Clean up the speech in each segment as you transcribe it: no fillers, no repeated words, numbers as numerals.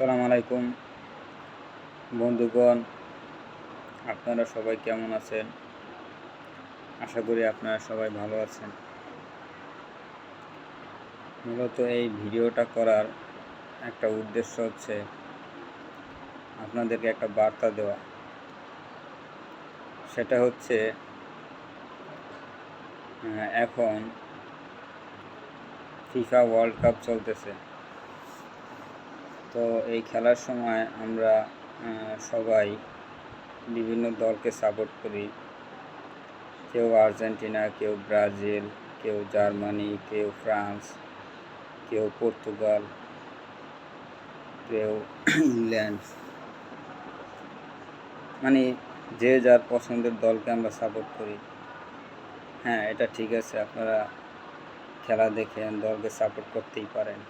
আসসালামু আলাইকুম বন্ধুগণ, আপনারা সবাই কেমন আছেন? আশা করি আপনারা সবাই ভালো আছেন। মূলত এই ভিডিওটা করার একটা উদ্দেশ্য হচ্ছে আপনাদেরকে একটা বার্তা দেওয়া। সেটা হচ্ছে এখন ফিফা ওয়ার্ল্ড কাপ চলতেছে। তো এই খেলার সময় আমরা সবাই বিভিন্ন দলকে সাপোর্ট করি। কেউ আর্জেন্টিনা, কেউ ব্রাজিল, কেউ জার্মানি, কেউ ফ্রান্স, কেউ পর্তুগাল, কেউ ইংল্যান্ড। মানে যে যার পছন্দের দলকে আমরা সাপোর্ট করি। হ্যাঁ, এটা ঠিক আছে, আপনারা খেলা দেখেন, দলকে সাপোর্ট করতেই পারেন,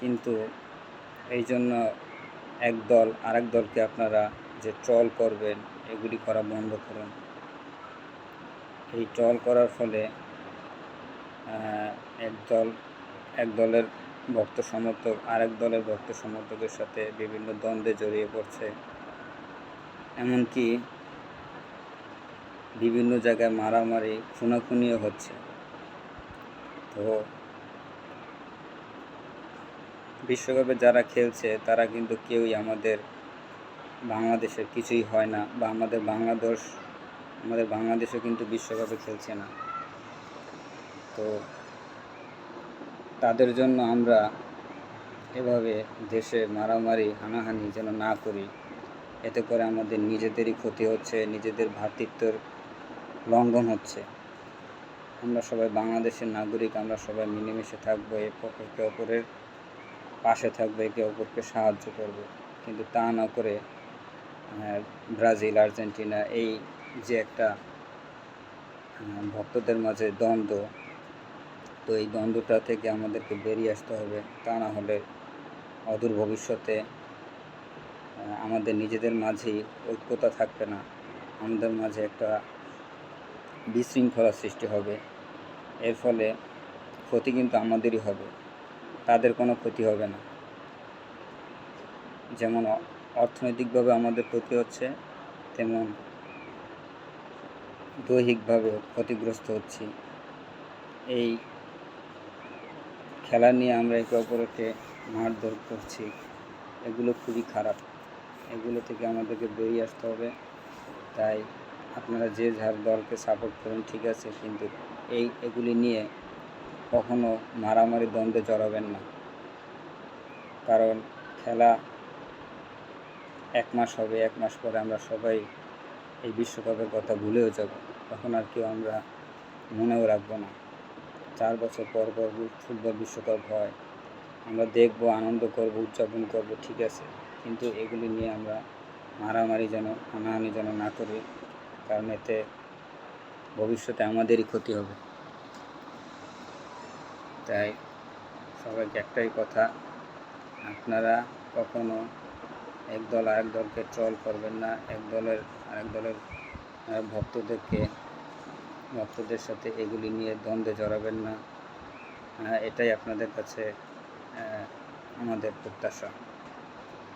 কিন্তু এই জন্য এক দল আরেক দলকে আপনারা যে ট্রল করবেন, এগুলি করা বন্ধ করুন। এই ট্রল করার ফলে এক দলের ভক্ত সমর্থক আরেক দলের ভক্ত সমর্থকের সাথে বিভিন্ন দ্বন্দ্বে জড়িয়ে পড়ছে। এমনকি বিভিন্ন জায়গায় মারামারি, খুনাখুনিও হচ্ছে। তো বিশ্বকাপে যারা খেলছে তারা কিন্তু কেউই আমাদের বাংলাদেশের কিছুই হয় না, বা আমাদের বাংলাদেশও কিন্তু বিশ্বকাপে খেলছে না। তো তাদের জন্য আমরা এভাবে দেশে মারামারি হানাহানি যেন না করি। এতে করে আমাদের নিজেদেরই ক্ষতি হচ্ছে, নিজেদের ভ্রাতৃত্বের লঙ্ঘন হচ্ছে। আমরা সবাই বাংলাদেশের নাগরিক, আমরা সবাই মিলেমিশে থাকবো, একে অপরের পাশে থাকবো, একে অপরকে সাহায্য করব। কিন্তু তা না করে ব্রাজিল, আর্জেন্টিনা, এই যে একটা ভক্তদের মাঝে দ্বন্দ্ব, তো এই দ্বন্দ্বটা থেকে আমাদেরকে বেরিয়ে আসতে হবে। তা না হলে অদূর ভবিষ্যতে আমাদের নিজেদের মাঝেই ঐক্যতা থাকবে না, আমাদের মাঝে একটা বিশৃঙ্খলা সৃষ্টি হবে। এর ফলে ক্ষতি কিন্তু আমাদেরই হবে, তাদের কোনো ক্ষতি হবে না। যেমন অর্থনৈতিকভাবে আমাদের ক্ষতি হচ্ছে, তেমন দৈহিকভাবে ক্ষতিগ্রস্ত হচ্ছি। এই খেলা নিয়ে আমরা একে অপরকে মারধর করছি, এগুলো খুবই খারাপ। এগুলো থেকে আমাদেরকে বেরিয়ে আসতে হবে। তাই আপনারা যে যার দলকে সাপোর্ট করেন ঠিক আছে, কিন্তু এগুলি নিয়ে কখনো মারামারি দ্বন্দ্বে জড়াবেন না। কারণ খেলা 1 মাস হবে, 1 মাস পরে আমরা সবাই এই বিশ্বকাপের কথা ভুলেও যাব, তখন আর কেউ আমরা মনেও রাখবো না। 4 বছর পর পর ফুটবল বিশ্বকাপ হয়, আমরা দেখব, আনন্দ করব, উদযাপন করব, ঠিক আছে, কিন্তু এগুলি নিয়ে আমরা মারামারি যেন, হানাহানি যেন না করি, কারণ এতে ভবিষ্যতে আমাদেরই ক্ষতি হবে। তাই সবাইকে একটাই কথা, আপনারা কখনো এক দল আরেক দলকে ট্রল করবেন না, এক দলের আরেক দলের ভক্তদের সাথে এগুলি নিয়ে দ্বন্দ্বে জড়াবেন না। এটাই আপনাদের কাছে আমাদের প্রত্যাশা।